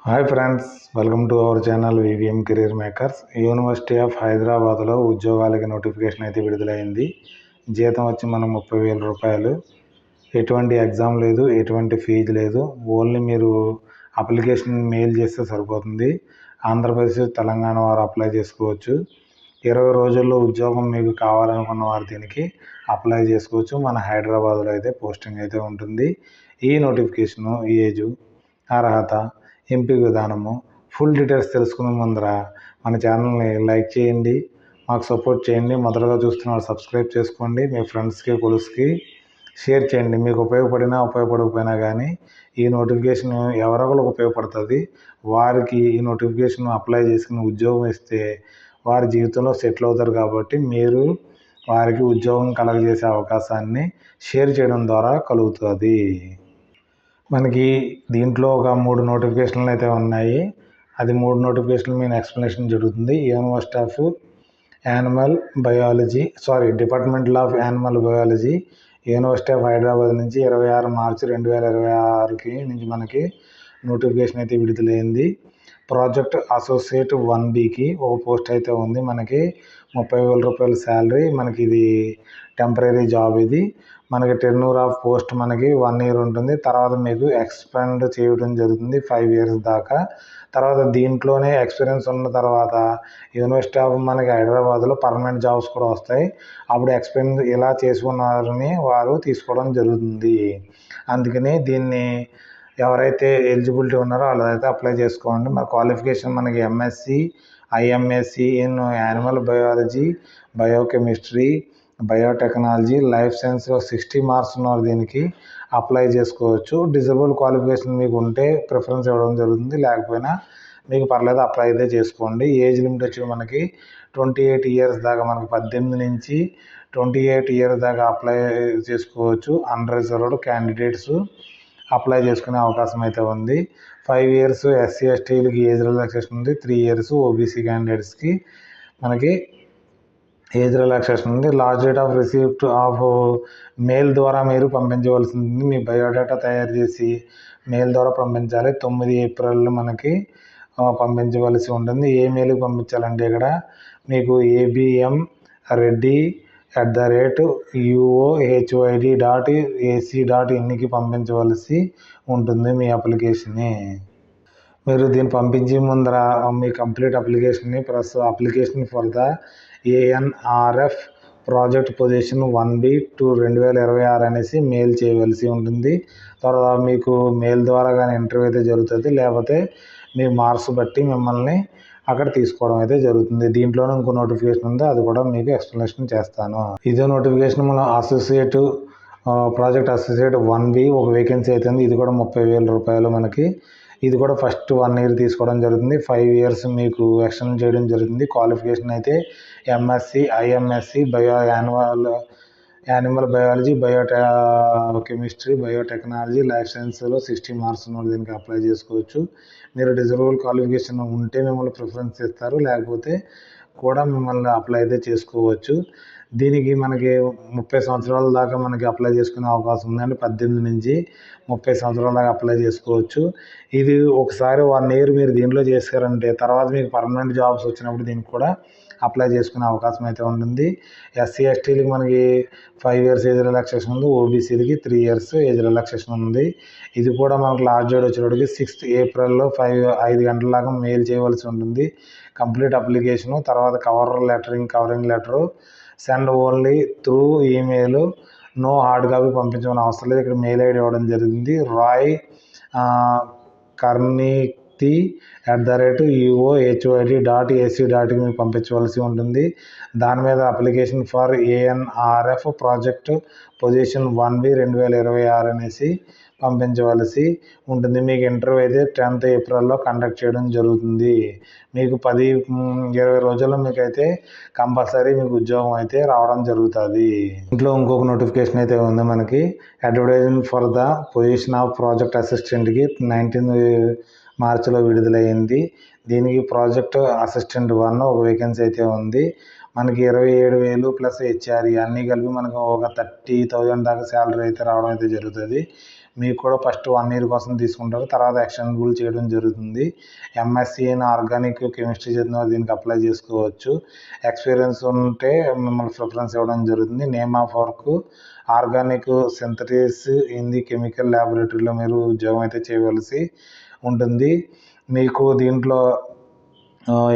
Hi friends, welcome to our channel VVM career makers. University of హైదరాబాద్లో ఉద్యోగాలకి notification అయితే విడుదలైంది. జీతం వచ్చి మనం 30,000 రూపాయలు. ఎటువంటి ఎగ్జామ్ లేదు, ఎటువంటి ఫీజు లేదు. ఓన్లీ మీరు అప్లికేషన్ మెయిల్ చేస్తే సరిపోతుంది. ఆంధ్రప్రదేశ్, తెలంగాణ వారు అప్లై చేసుకోవచ్చు. 20 రోజుల్లో ఉద్యోగం మీకు కావాలనుకున్న వారు దీనికి అప్లై చేసుకోవచ్చు. మన హైదరాబాద్లో అయితే పోస్టింగ్ అయితే ఉంటుంది. ఈ నోటిఫికేషను, ఏజు, అర్హత, ఎంపిక విధానము, ఫుల్ డీటెయిల్స్ తెలుసుకునే ముందర మన ఛానల్ని లైక్ చేయండి, మాకు సపోర్ట్ చేయండి. మొదటగా చూస్తున్న వాళ్ళు సబ్స్క్రైబ్ చేసుకోండి. మీ ఫ్రెండ్స్కి, కొలుసుకి షేర్ చేయండి. మీకు ఉపయోగపడకపోయినా కానీ ఈ నోటిఫికేషన్ ఎవరొకరికి ఉపయోగపడుతుంది. వారికి ఈ నోటిఫికేషన్ అప్లై చేసుకుని ఉద్యోగం ఇస్తే వారి జీవితంలో సెటిల్ అవుతారు. కాబట్టి మీరు వారికి ఉద్యోగం కలగజేసే అవకాశాన్ని షేర్ చేయడం ద్వారా కలుగుతుంది. మనకి దీంట్లో ఒక 3 నోటిఫికేషన్లు అయితే ఉన్నాయి. అది 3 నోటిఫికేషన్లు మీద ఎక్స్ప్లెనేషన్ జరుగుతుంది. University of department of animal biology, university of Hyderabad నుంచి 26 మార్చి 2026 నుంచి మనకి నోటిఫికేషన్ అయితే విడుదలైంది. ప్రాజెక్ట్ అసోసియేట్ 1Bకి ఒక పోస్ట్ అయితే ఉంది. మనకి 30,000 రూపాయల శాలరీ. మనకి ఇది టెంపరీ జాబ్. ఇది మనకి టెర్నూర్ ఆఫ్ పోస్ట్ మనకి 1 ఇయర్ ఉంటుంది. తర్వాత మీకు ఎక్స్పెండ్ చేయడం జరుగుతుంది 5 ఇయర్స్ దాకా. తర్వాత దీంట్లోనే ఎక్స్పీరియన్స్ ఉన్న తర్వాత యూనివర్సిటీ ఆఫ్ మనకి హైదరాబాద్లో పర్మనెంట్ జాబ్స్ కూడా వస్తాయి. అప్పుడు ఎక్స్పెండ్ ఇలా చేసుకున్నారని వారు తీసుకోవడం జరుగుతుంది. అందుకని దీన్ని ఎవరైతే ఎలిజిబిలిటీ ఉన్నారో వాళ్ళైతే అప్లై చేసుకోండి. మన క్వాలిఫికేషన్ మనకి MSc, IMSC in animal biology, biochemistry, biotechnology, life సైన్స్లో 60 మార్క్స్ ఉన్నారు. దీనికి అప్లై చేసుకోవచ్చు. డిజబుల్ క్వాలిఫికేషన్ మీకు ఉంటే ప్రిఫరెన్స్ ఇవ్వడం జరుగుతుంది, లేకపోయినా మీకు పర్లేదు అప్లై అయితే చేసుకోండి. ఏజ్ లిమిట్ వచ్చి మనకి 28 ఇయర్స్ దాకా, మనకి 18 నుంచి 28 ఇయర్స్ దాకా అప్లై చేసుకోవచ్చు. అన్రిజర్వ్డ్ క్యాండిడేట్స్ అప్లై చేసుకునే అవకాశం అయితే ఉంది. 5 ఇయర్స్ ఎస్సీ ఎస్టీలకి ఏజ్ రిలాక్సేషన్ ఉంది. 3 ఇయర్స్ ఓబీసీ క్యాండిడేట్స్కి మనకి ఏజ్ రిలాక్సేషన్ ఉంది. Last date of receipt of mail ద్వారా మీరు పంపించవలసి ఉంటుంది. మీ బయోడేటా తయారు చేసి మెయిల్ ద్వారా పంపించాలి. 9 ఏప్రిల్ మనకి పంపించవలసి ఉంటుంది. ఏ మెయిల్కి పంపించాలంటే ఇక్కడ మీకు ABM reddy@uohyd.ac.inకి పంపించవలసి ఉంటుంది మీ అప్లికేషన్ని. మీరు దీన్ని పంపించే ముందర మీ కంప్లీట్ అప్లికేషన్ని application for the ANRF project position 1B to 2026 అనేసి మెయిల్ చేయవలసి ఉంటుంది. తర్వాత మీకు మెయిల్ ద్వారా కానీ ఇంటర్వ్యూ అయితే జరుగుతుంది, లేకపోతే మీ మార్క్స్ బట్టి మిమ్మల్ని అక్కడ తీసుకోవడం అయితే జరుగుతుంది. దీంట్లోనే ఇంకో నోటిఫికేషన్ ఉంది, అది కూడా మీకు ఎక్స్ప్లెనేషన్ చేస్తాను. ఇదే నోటిఫికేషన్ మన ప్రాజెక్ట్ అసోసియేట్ 1B ఒక వేకెన్సీ అయితే ఉంది. ఇది కూడా 30,000 రూపాయలు మనకి. ఇది కూడా ఫస్ట్ 1 ఇయర్ తీసుకోవడం జరుగుతుంది. 5 ఇయర్స్ మీకు ఎక్స్టెండ్ చేయడం జరుగుతుంది. క్వాలిఫికేషన్ అయితే MSc, IMSC, animal biology, biochemistry, biotechnology, life సైన్స్లో 60 మార్క్స్ ఉన్న దీనికి అప్లై చేసుకోవచ్చు. మీరు డిజర్వబుల్ క్వాలిఫికేషన్ ఉంటే మిమ్మల్ని ప్రిఫరెన్స్ ఇస్తారు, లేకపోతే కూడా మిమ్మల్ని అప్లై అయితే చేసుకోవచ్చు. దీనికి మనకి 30 సంవత్సరాల దాకా మనకి అప్లై చేసుకునే అవకాశం ఉందండి. 18 నుంచి 30 సంవత్సరాల దాకా అప్లై చేసుకోవచ్చు. ఇది ఒకసారి 1 ఇయర్ మీరు దీంట్లో చేశారంటే తర్వాత మీకు పర్మనెంట్ జాబ్స్ వచ్చినప్పుడు దీనికి కూడా అప్లై చేసుకునే అవకాశం అయితే ఉంటుంది. ఎస్సీ ఎస్టీలకి మనకి 5 ఇయర్స్ ఏజ్ రిలాక్సేషన్ ఉంది. ఓబీసీలకి 3 ఇయర్స్ ఏజ్ రిలాక్సేషన్ ఉంది. ఇది కూడా మనకు లాస్ట్ డేట్ వచ్చేటప్పటికి 6th ఏప్రిల్లో 5 గంటల దాకా మెయిల్ చేయవలసి ఉంటుంది కంప్లీట్ అప్లికేషను. తర్వాత covering letter send only through email, no hard copy పంపించమని అవసరం లేదు. ఇక్కడ మెయిల్ ఐడి ఇవ్వడం జరిగింది. రాయ్ karniti@uohyd.ac.in పంపించవలసి ఉంటుంది. దాని మీద application for ANRF project position 1B 2026 అనేసి పంపించవలసి ఉంటుంది. మీకు ఇంటర్వ్యూ అయితే 10th ఏప్రిల్లో కండక్ట్ చేయడం జరుగుతుంది. మీకు 20 రోజుల్లో మీకైతే కంపల్సరీ మీకు ఉద్యోగం అయితే రావడం జరుగుతుంది. ఇంట్లో ఇంకొక నోటిఫికేషన్ అయితే ఉంది మనకి. Advertisement for the position of project అసిస్టెంట్కి 19 మార్చిలో విడుదలైంది. దీనికి ప్రాజెక్ట్ అసిస్టెంట్ 1 ఒక వేకెన్సీ అయితే ఉంది. మనకి 27,000 ప్లస్ HRE అన్నీ కలిపి మనకు ఒక 30,000 దాకా శాలరీ అయితే రావడం అయితే జరుగుతుంది. మీకు కూడా ఫస్ట్ 1 ఇయర్ కోసం తీసుకుంటారు, తర్వాత ఎక్స్టెండబుల్ చేయడం జరుగుతుంది. ఎంఎస్సీ ఇన్ ఆర్గానిక్ కెమిస్ట్రీ చదివిన వాళ్ళు దీనికి అప్లై చేసుకోవచ్చు. ఎక్స్పీరియన్స్ ఉంటే మిమ్మల్ని ప్రిఫరెన్స్ ఇవ్వడం జరుగుతుంది. Name of work organic synthesis in the chemical ల్యాబొరేటరీలో మీరు ఉద్యోగం అయితే చేయవలసి ఉంటుంది. మీకు దీంట్లో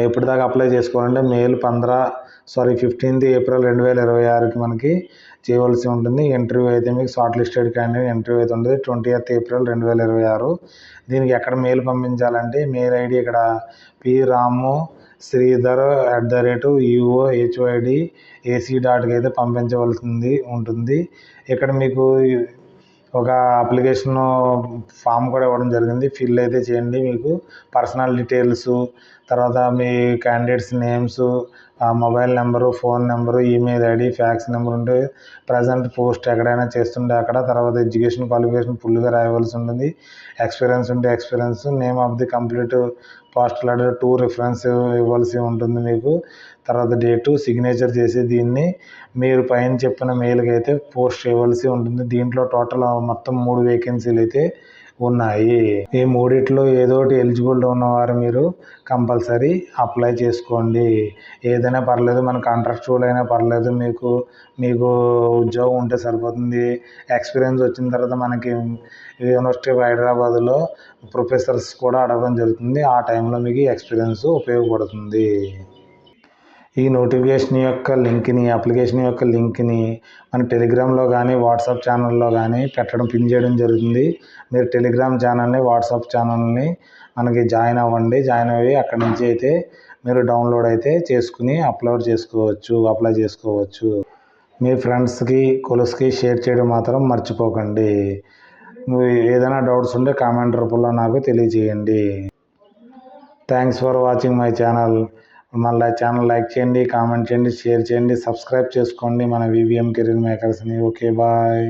ఎప్పటిదాకా అప్లై చేసుకోవాలంటే 15th ఏప్రిల్ 2026కి మనకి చేయవలసి ఉంటుంది. ఇంటర్వ్యూ అయితే మీకు షార్ట్ లిస్టెడ్ క్యాండిడేట్ ఇంటర్వ్యూ అయితే ఉంటుంది 20th ఏప్రిల్ 2026. దీనికి ఎక్కడ మెయిల్ పంపించాలంటే మెయిల్ ఐడి ఇక్కడ pramosridhar@uohyd.ac.కి అయితే పంపించవలసింది ఉంటుంది. ఇక్కడ మీకు ఒక అప్లికేషన్ ఫామ్ కూడా ఇవ్వడం జరిగింది, ఫిల్ అయితే చేయండి. మీకు పర్సనల్ డీటెయిల్స్, తర్వాత మీ candidates names, mobile number, phone number, email ID, fax number ఉంటే, ప్రజెంట్ పోస్ట్ ఎక్కడైనా చేస్తుంటే అక్కడ, తర్వాత ఎడ్యుకేషన్ క్వాలిఫికేషన్ ఫుల్గా రాయవలసి ఉంటుంది. ఎక్స్పీరియన్స్ ఉంటే experience, name of the complete postal address 2 reference ఇవ్వాల్సి ఉంటుంది మీకు. తర్వాత డేటు, సిగ్నేచర్ చేసి దీన్ని మీరు పైన చెప్పిన మెయిల్కి అయితే పోస్ట్ చేయవలసి ఉంటుంది. దీంట్లో టోటల్ మొత్తం 3 వేకెన్సీలు అయితే ఉన్నాయి. ఈ మూడిట్లో ఏదో ఒకటి ఎలిజిబుల్ ఉన్నవారు మీరు కంపల్సరీ అప్లై చేసుకోండి. ఏదైనా పర్లేదు, మన కాంట్రాక్చువల్ అయినా పర్లేదు, మీకు ఉద్యోగం ఉంటే సరిపోతుంది. ఎక్స్పీరియన్స్ వచ్చిన తర్వాత మనకి యూనివర్సిటీ ఆఫ్ హైదరాబాద్లో ప్రొఫెసర్స్ కూడా అడగడం జరుగుతుంది. ఆ టైంలో మీకు ఎక్స్పీరియన్స్ ఉపయోగపడుతుంది. ఈ నోటిఫికేషన్ యొక్క లింక్ని, అప్లికేషన్ యొక్క లింక్ని మన టెలిగ్రామ్లో కానీ వాట్సాప్ ఛానల్లో కానీ పిన్ చేయడం జరుగుతుంది. మీరు టెలిగ్రామ్ ఛానల్ని, వాట్సాప్ ఛానల్ని మనకి జాయిన్ అవ్వండి. జాయిన్ అయ్యి అక్కడి నుంచి అయితే మీరు డౌన్లోడ్ అయితే చేసుకుని అప్లై చేసుకోవచ్చు. మీ ఫ్రెండ్స్కి, కొలీగ్స్కి షేర్ చేయడం మాత్రం మర్చిపోకండి. ఏదైనా డౌట్స్ ఉంటే కామెంట్ రూపంలో నాకు తెలియజేయండి. Thanks for watching my channel. మన ఛానల్ లైక్ చేయండి, కామెంట్ చేయండి, షేర్ చేయండి, సబ్స్క్రైబ్ చేసుకోండి మన వివిఎం కెరీర్ మేకర్స్ని. Okay, bye.